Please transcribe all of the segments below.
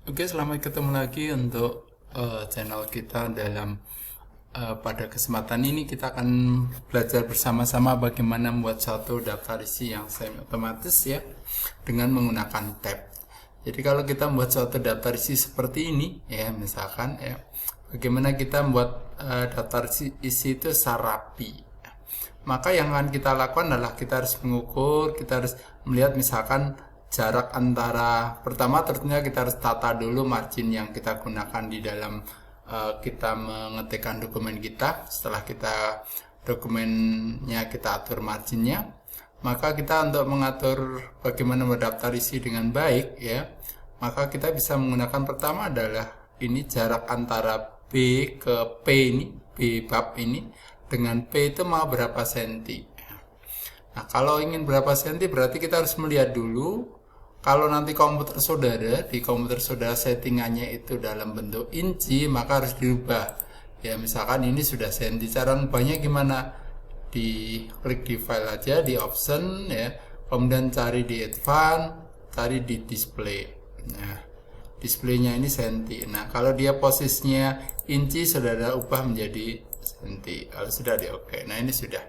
Oke, selamat ketemu lagi untuk channel kita dalam pada kesempatan ini kita akan belajar bersama-sama bagaimana membuat satu daftar isi yang semi otomatis ya dengan menggunakan tab. Jadi kalau kita membuat suatu daftar isi seperti ini ya, misalkan ya, bagaimana kita membuat daftar isi itu secara rapi. Maka yang akan kita lakukan adalah kita harus mengukur, kita harus melihat misalkan jarak antara, pertama tentunya kita harus tata dulu margin yang kita gunakan di dalam kita mengetikkan dokumen kita. Setelah kita dokumennya kita atur marginnya, maka kita untuk mengatur bagaimana mendaftar isi dengan baik ya, maka kita bisa menggunakan pertama adalah ini jarak antara B ke P ini, B bab ini dengan P itu mau berapa senti. Nah, kalau ingin berapa senti berarti kita harus melihat dulu. Kalau nanti komputer saudara, di komputer saudara settingannya itu dalam bentuk inci, maka harus dirubah. Ya, misalkan ini sudah senti. Cara ngubahnya gimana? Klik di file aja, di option ya. Kemudian cari di advance, cari di display. Nah, displaynya ini senti. Nah, kalau dia posisinya inci, saudara ubah menjadi senti. Kalau sudah di oke. Nah, ini sudah.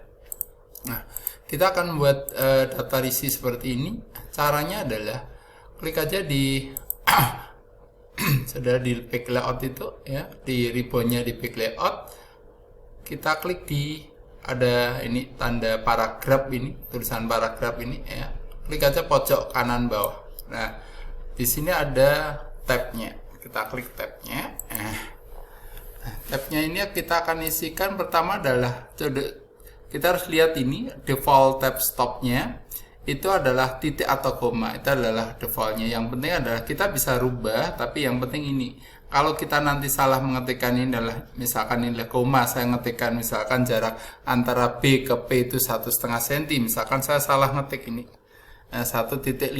Nah, kita akan membuat daftar isi seperti ini. Caranya adalah klik aja di sudah di page layout itu ya, di ribbonnya di page layout. Kita klik di ada ini tanda paragraf ini, tulisan paragraf ini ya. Klik aja pojok kanan bawah. Nah, di sini ada tabnya. Kita klik tabnya. Tabnya ini kita akan isikan pertama adalah kita harus lihat ini default tab stopnya itu adalah titik atau koma, itu adalah defaultnya. Yang penting adalah kita bisa rubah, tapi yang penting ini kalau kita nanti salah mengetikkan ini adalah misalkan ini adalah koma, saya ngetikkan misalkan jarak antara B ke P itu 1,5 cm, misalkan saya salah ngetik ini 1,5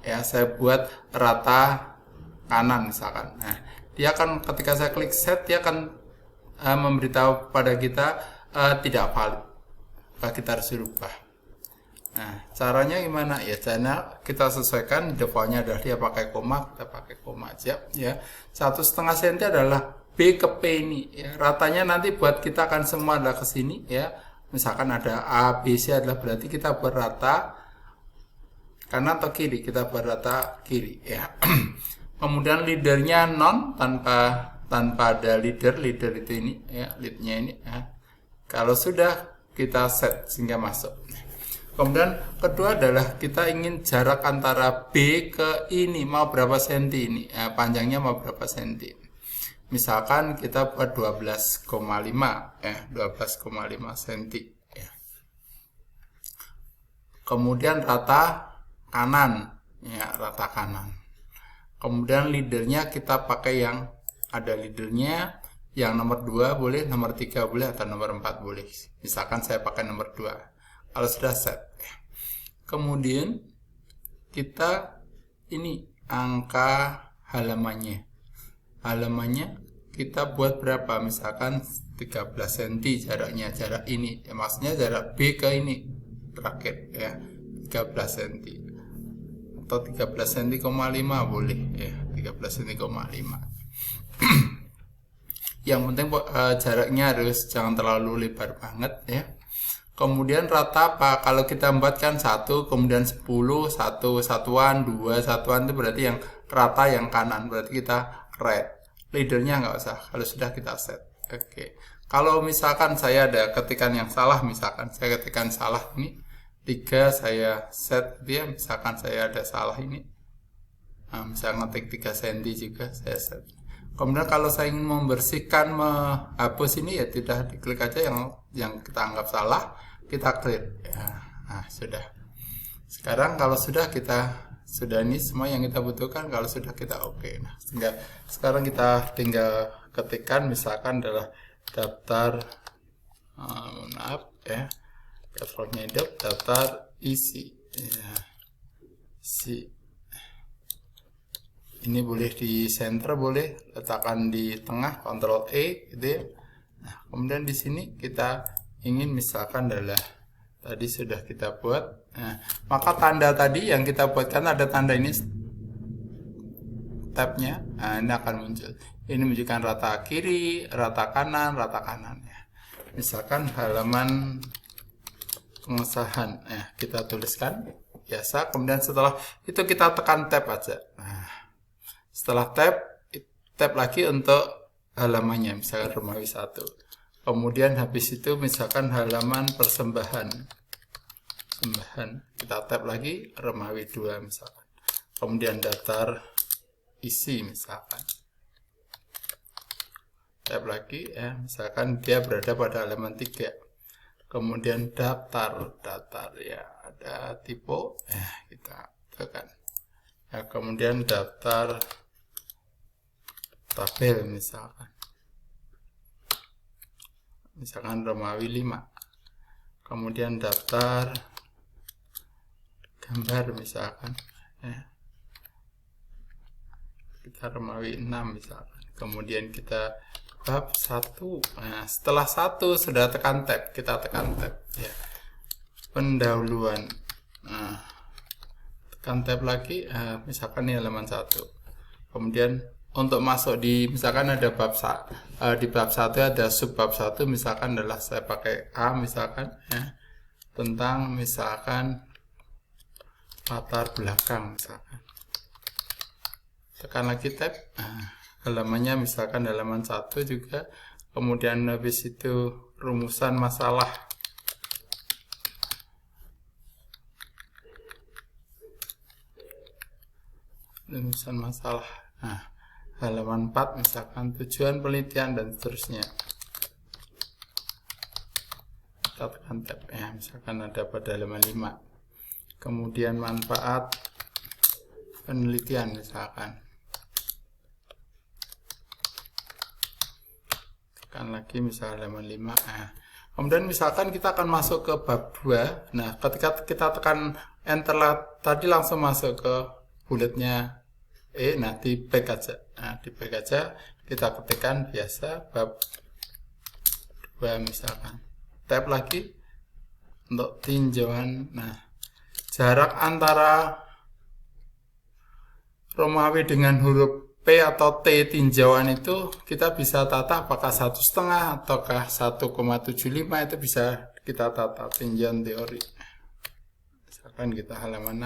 ya, saya buat rata kanan misalkan. Nah, dia akan ketika saya klik set dia akan memberitahu pada kita tidak valid. Kita harus rubah. Nah, caranya gimana? Ya, caranya kita sesuaikan, defaultnya adalah dia pakai koma, kita pakai koma aja ya. 1,5 cm adalah B ke P ini ya. Ratanya nanti buat kita akan semua adalah ke sini ya. Misalkan ada A, B, C adalah berarti kita buat rata kanan atau kiri, kita buat rata kiri ya. Kemudian leadernya non, tanpa ada leader itu ini ya, leadnya ini ya. Kalau sudah kita set sehingga masuk. Kemudian kedua adalah kita ingin jarak antara B ke ini mau berapa senti ini, ya, panjangnya mau berapa senti. Misalkan kita buat 12,5 ya, 12,5 senti ya. Kemudian rata kanan ya, rata kanan. Kemudian leadernya kita pakai yang ada leadernya, yang nomor 2 boleh, nomor 3 boleh, atau nomor 4 boleh. Misalkan saya pakai nomor 2. Kalau sudah set. Kemudian kita ini angka halamannya. Halamannya kita buat berapa? Misalkan 13 cm jaraknya, jarak ini. Ya, maksudnya jarak B ke ini. Terakhir ya, 13 cm. Atau 13 cm, 5 boleh ya, 13 cm, 5. Yang penting jaraknya harus jangan terlalu lebar banget ya. Kemudian rata apa? Kalau kita membuatkan 1, kemudian 10, 1 satuan, 2 satuan itu berarti yang rata yang kanan, berarti kita right. Leadernya nggak usah, kalau sudah kita set. Oke. Kalau misalkan saya ada ketikan yang salah, misalkan saya ketikkan salah ini 3, saya set dia, misalkan saya ada salah ini. Nah, misalnya ngetik 3 cm juga saya set. Kemudian kalau saya ingin membersihkan, menghapus ini ya tidak, diklik aja yang kita anggap salah, kita clear ya. Nah, sudah. Sekarang kalau sudah ini semua yang kita butuhkan, kalau sudah kita oke. Nah, sehingga sekarang kita tinggal ketikkan misalkan adalah daftar daftarnya daftar isi ya. Ini boleh di center, boleh letakkan di tengah, Ctrl E gitu ya. Nah, kemudian di sini kita ingin misalkan adalah tadi sudah kita buat. Nah, maka tanda tadi yang kita buatkan ada tanda ini tabnya, nah, ini akan muncul. Ini menunjukkan rata kiri, rata kanan, rata kanan ya. Misalkan halaman pengesahan, kita tuliskan biasa. Kemudian setelah itu kita tekan tab aja. Nah, setelah tab lagi untuk halamannya, misalkan Romawi 1. Kemudian habis itu misalkan halaman persembahan, kita tab lagi Romawi 2 misalkan. Kemudian daftar isi misalkan, tab lagi ya, misalkan dia berada pada halaman 3. Kemudian daftar ya, ada tipe kita tekan ya. Kemudian daftar tabel misalkan Romawi 5. Kemudian daftar gambar misalkan ya, kita Romawi 6 misalkan. Kemudian kita bab 1. Nah, setelah 1 sudah tekan tab, kita tekan tab ya. Pendahuluan. Nah, tekan tab lagi, misalkan ini halaman 1. Kemudian untuk masuk di, misalkan ada di bab 1 ada subbab 1, misalkan adalah saya pakai A misalkan ya, tentang misalkan latar belakang misalkan. Tekan lagi tab, halamannya misalkan halaman 1 juga. Kemudian habis itu rumusan masalah, nah, halaman 4 misalkan tujuan penelitian dan seterusnya. Kita tekan tab ya, misalkan ada pada halaman 5. Kemudian manfaat penelitian misalkan, tekan lagi misalkan halaman 5. Kemudian misalkan kita akan masuk ke bab 2. Nah, ketika kita tekan enter tadi langsung masuk ke buletnya nah di back aja. Nah, di back aja kita ketikkan biasa bab 2 misalkan. Tab lagi untuk tinjauan. Nah, jarak antara Romawi dengan huruf P atau T tinjauan itu kita bisa tata apakah 1,5 ataukah 1,75, itu bisa kita tata tinjauan teori. Misalkan kita halaman